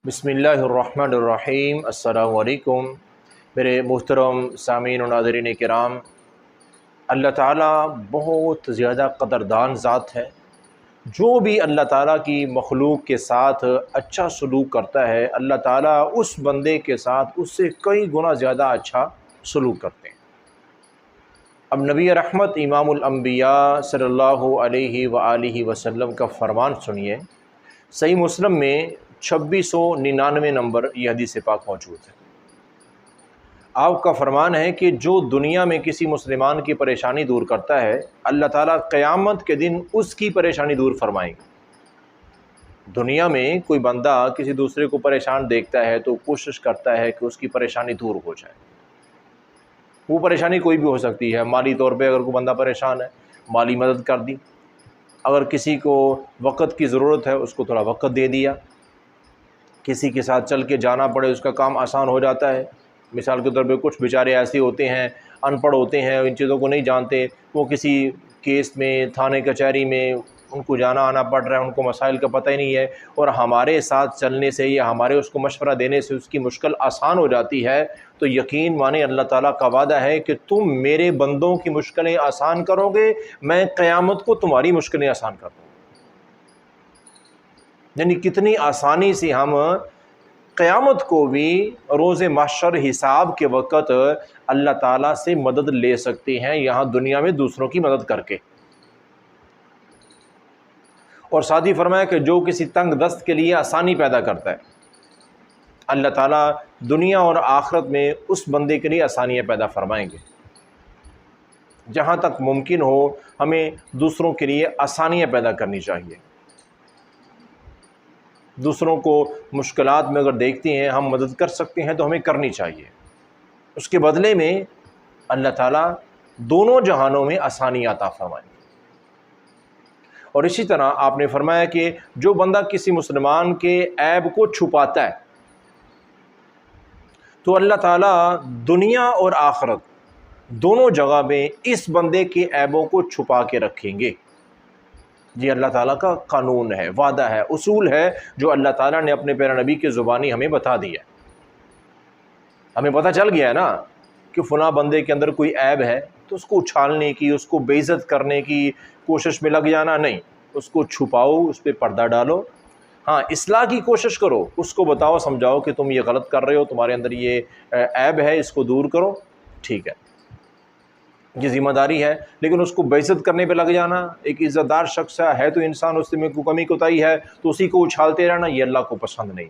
بسم اللہ الرحمن الرحیم۔ السلام علیکم میرے محترم سامعین و ناظرین کرام۔ اللہ تعالیٰ بہت زیادہ قدردان ذات ہے۔ جو بھی اللہ تعالیٰ کی مخلوق کے ساتھ اچھا سلوک کرتا ہے، اللہ تعالیٰ اس بندے کے ساتھ اس سے کئی گنا زیادہ اچھا سلوک کرتے ہیں۔ اب نبی رحمت امام الانبیاء صلی اللہ علیہ وآلہ وسلم کا فرمان سنیے۔ صحیح مسلم میں 2699 نمبر یہ حدیث پاک موجود ہے۔ آپ کا فرمان ہے کہ جو دنیا میں کسی مسلمان کی پریشانی دور کرتا ہے، اللہ تعالیٰ قیامت کے دن اس کی پریشانی دور فرمائیں گے۔ دنیا میں کوئی بندہ کسی دوسرے کو پریشان دیکھتا ہے تو کوشش کرتا ہے کہ اس کی پریشانی دور ہو جائے۔ وہ پریشانی کوئی بھی ہو سکتی ہے۔ مالی طور پہ اگر کوئی بندہ پریشان ہے، مالی مدد کر دی۔ اگر کسی کو وقت کی ضرورت ہے، اس کو تھوڑا وقت دے دیا۔ کسی کے ساتھ چل کے جانا پڑے، اس کا کام آسان ہو جاتا ہے۔ مثال کے طور پہ کچھ بیچارے ایسے ہوتے ہیں، ان پڑھ ہوتے ہیں، ان چیزوں کو نہیں جانتے، وہ کسی کیس میں، تھانے کچہری میں ان کو جانا آنا پڑ رہا ہے، ان کو مسائل کا پتہ ہی نہیں ہے، اور ہمارے ساتھ چلنے سے یا ہمارے اس کو مشورہ دینے سے اس کی مشکل آسان ہو جاتی ہے، تو یقین مانے اللہ تعالیٰ کا وعدہ ہے کہ تم میرے بندوں کی مشکلیں آسان کرو گے، میں قیامت کو تمہاری مشکلیں آسان کر دوں گا۔ یعنی کتنی آسانی سے ہم قیامت کو بھی روز محشر حساب کے وقت اللہ تعالیٰ سے مدد لے سکتے ہیں، یہاں دنیا میں دوسروں کی مدد کر کے۔ اور ساتھ ہی فرمایا کہ جو کسی تنگ دست کے لیے آسانی پیدا کرتا ہے، اللہ تعالیٰ دنیا اور آخرت میں اس بندے کے لیے آسانیاں پیدا فرمائیں گے۔ جہاں تک ممکن ہو ہمیں دوسروں کے لیے آسانیاں پیدا کرنی چاہیے۔ دوسروں کو مشکلات میں اگر دیکھتے ہیں ہم مدد کر سکتے ہیں تو ہمیں کرنی چاہیے۔ اس کے بدلے میں اللہ تعالیٰ دونوں جہانوں میں آسانی عطا فرمائیں۔ اور اسی طرح آپ نے فرمایا کہ جو بندہ کسی مسلمان کے عیب کو چھپاتا ہے تو اللہ تعالیٰ دنیا اور آخرت دونوں جگہ میں اس بندے کے عیبوں کو چھپا کے رکھیں گے۔ یہ اللہ تعالیٰ کا قانون ہے، وعدہ ہے، اصول ہے جو اللہ تعالیٰ نے اپنے پیارے نبی کی زبانی ہمیں بتا دیا۔ ہمیں پتہ چل گیا ہے نا کہ فلاں بندے کے اندر کوئی عیب ہے تو اس کو اچھالنے کی، اس کو بے عزت کرنے کی کوشش میں لگ جانا نہیں، اس کو چھپاؤ، اس پہ پردہ ڈالو۔ ہاں، اصلاح کی کوشش کرو، اس کو بتاؤ، سمجھاؤ کہ تم یہ غلط کر رہے ہو، تمہارے اندر یہ عیب ہے، اس کو دور کرو، ٹھیک ہے، یہ ذمہ داری ہے۔ لیکن اس کو بے عزت کرنے پہ لگ جانا، ایک عزت دار شخص ہے تو انسان، اس میں کوئی کمی کوتاہی ہے تو اسی کو اچھالتے رہنا، یہ اللہ کو پسند نہیں۔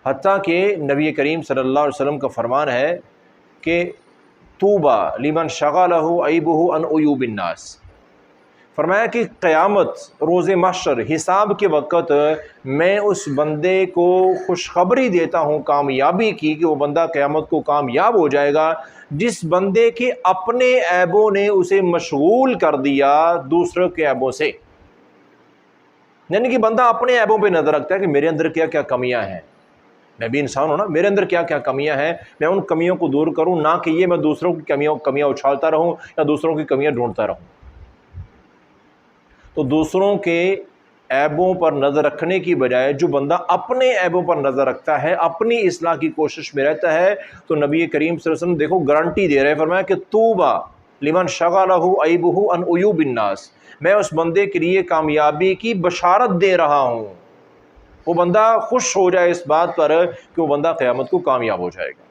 حتیٰ کہ نبی کریم صلی اللہ علیہ وسلم کا فرمان ہے کہ طوبیٰ لمن شغلہ عیبہ عن عیوب الناس۔ فرمایا کہ قیامت، روز محشر، حساب کے وقت میں اس بندے کو خوشخبری دیتا ہوں کامیابی کی کہ وہ بندہ قیامت کو کامیاب ہو جائے گا جس بندے کے اپنے عیبوں نے اسے مشغول کر دیا دوسروں کے عیبوں سے۔ یعنی کہ بندہ اپنے عیبوں پہ نظر رکھتا ہے کہ میرے اندر کیا کیا کمیاں ہیں، میں بھی انسان ہوں نا، میرے اندر کیا کیا کمیاں ہیں، میں ان کمیوں کو دور کروں، نہ کہ یہ میں دوسروں کی کمیاں اچھالتا رہوں یا دوسروں کی کمیاں ڈھونڈتا رہوں۔ تو دوسروں کے عیبوں پر نظر رکھنے کی بجائے جو بندہ اپنے عیبوں پر نظر رکھتا ہے، اپنی اصلاح کی کوشش میں رہتا ہے، تو نبی کریم صلی اللہ علیہ وسلم دیکھو گارنٹی دے رہے ہیں، فرمایا کہ طوبیٰ لمن شغلہ عیبہ عن عیوب الناس، میں اس بندے کے لیے کامیابی کی بشارت دے رہا ہوں۔ وہ بندہ خوش ہو جائے اس بات پر کہ وہ بندہ قیامت کو کامیاب ہو جائے گا۔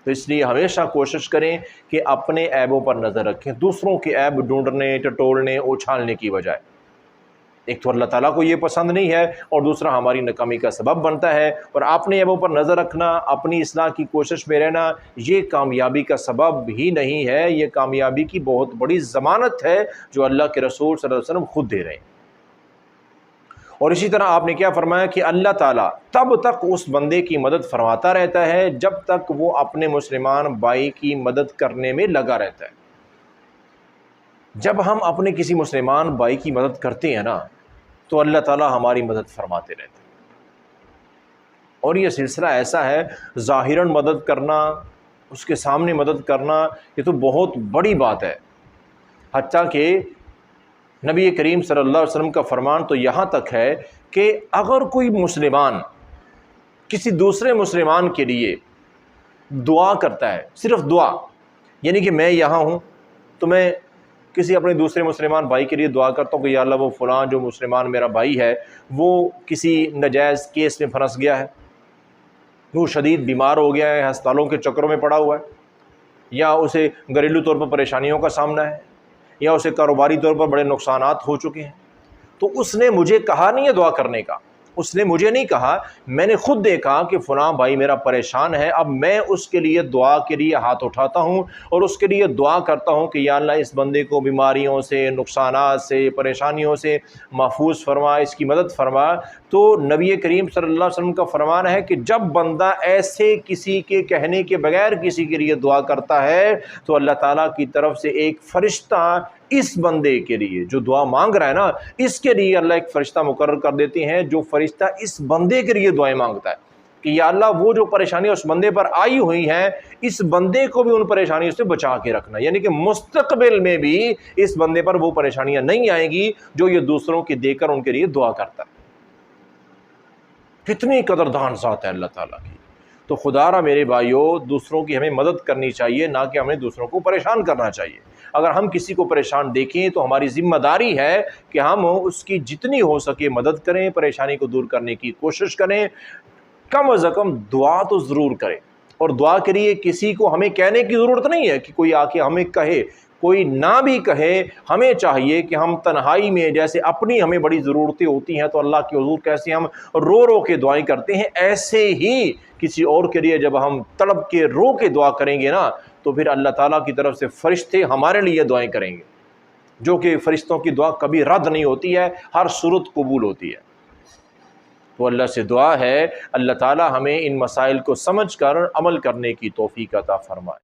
تو اس لیے ہمیشہ کوشش کریں کہ اپنے عیبوں پر نظر رکھیں، دوسروں کے عیب ڈھونڈنے، ٹٹولنے، اچھالنے کی بجائے۔ ایک تو اللہ تعالیٰ کو یہ پسند نہیں ہے، اور دوسرا ہماری ناکامی کا سبب بنتا ہے، اور اپنے عیبوں پر نظر رکھنا، اپنی اصلاح کی کوشش میں رہنا، یہ کامیابی کا سبب ہی نہیں ہے، یہ کامیابی کی بہت بڑی ضمانت ہے جو اللہ کے رسول صلی اللہ علیہ وسلم خود دے رہے ہیں۔ اور اسی طرح آپ نے کیا فرمایا کہ اللہ تعالیٰ تب تک اس بندے کی مدد فرماتا رہتا ہے جب تک وہ اپنے مسلمان بھائی کی مدد کرنے میں لگا رہتا ہے۔ جب ہم اپنے کسی مسلمان بھائی کی مدد کرتے ہیں نا تو اللہ تعالیٰ ہماری مدد فرماتے رہتے ہیں۔ اور یہ سلسلہ ایسا ہے، ظاہراً مدد کرنا، اس کے سامنے مدد کرنا، یہ تو بہت بڑی بات ہے۔ حتیٰ کہ نبی کریم صلی اللہ علیہ وسلم کا فرمان تو یہاں تک ہے کہ اگر کوئی مسلمان کسی دوسرے مسلمان کے لیے دعا کرتا ہے، صرف دعا، یعنی کہ میں یہاں ہوں تو میں کسی اپنے دوسرے مسلمان بھائی کے لیے دعا کرتا ہوں کہ یا اللہ وہ فلاں جو مسلمان میرا بھائی ہے وہ کسی ناجائز کیس میں پھنس گیا ہے، وہ شدید بیمار ہو گیا ہے، ہسپتالوں کے چکروں میں پڑا ہوا ہے، یا اسے گھریلو طور پر پریشانیوں کا سامنا ہے، یا اسے کاروباری طور پر بڑے نقصانات ہو چکے ہیں، تو اس نے مجھے کہا نہیں ہے دعا کرنے کا، اس نے مجھے نہیں کہا، میں نے خود دیکھا کہ فلاں بھائی میرا پریشان ہے، اب میں اس کے لیے دعا کے لیے ہاتھ اٹھاتا ہوں اور اس کے لیے دعا کرتا ہوں کہ یا اللہ اس بندے کو بیماریوں سے، نقصانات سے، پریشانیوں سے محفوظ فرما، اس کی مدد فرما۔ تو نبی کریم صلی اللہ علیہ وسلم کا فرمان ہے کہ جب بندہ ایسے کسی کے کہنے کے بغیر کسی کے لیے دعا کرتا ہے تو اللہ تعالیٰ کی طرف سے ایک فرشتہ اس بندے کے لیے جو دعا مانگ رہا ہے نا، اس کے لیے اللہ ایک فرشتہ مقرر کر دیتے ہیں جو فرشتہ اس بندے کے لیے دعائیں مانگتا ہے کہ یا اللہ وہ جو پریشانیاں اس بندے پر آئی ہوئی ہیں اس بندے کو بھی ان پریشانیوں سے بچا کے رکھنا، یعنی کہ مستقبل میں بھی اس بندے پر وہ پریشانیاں نہیں آئیں گی جو یہ دوسروں کی دے کر ان کے لیے دعا کرتا ہے۔ کتنی قدردان ذات ہے اللہ تعالیٰ کی۔ تو خدا را میرے بھائیوں، دوسروں کی ہمیں مدد کرنی چاہیے، نہ کہ ہمیں دوسروں کو پریشان کرنا چاہیے۔ اگر ہم کسی کو پریشان دیکھیں تو ہماری ذمہ داری ہے کہ ہم اس کی جتنی ہو سکے مدد کریں، پریشانی کو دور کرنے کی کوشش کریں، کم از کم دعا تو ضرور کریں۔ اور دعا کے لیے کسی کو ہمیں کہنے کی ضرورت نہیں ہے کہ کوئی آ کے ہمیں کہے، کوئی نہ بھی کہے، ہمیں چاہیے کہ ہم تنہائی میں جیسے اپنی ہمیں بڑی ضرورتیں ہوتی ہیں تو اللہ کے حضور کیسے ہم رو رو کے دعائیں کرتے ہیں، ایسے ہی کسی اور کے لیے جب ہم تڑپ کے رو کے دعا کریں گے نا تو پھر اللہ تعالیٰ کی طرف سے فرشتے ہمارے لیے دعائیں کریں گے، جو کہ فرشتوں کی دعا کبھی رد نہیں ہوتی ہے، ہر صورت قبول ہوتی ہے۔ تو اللہ سے دعا ہے اللہ تعالیٰ ہمیں ان مسائل کو سمجھ کر عمل کرنے کی توفیق عطا فرمائے۔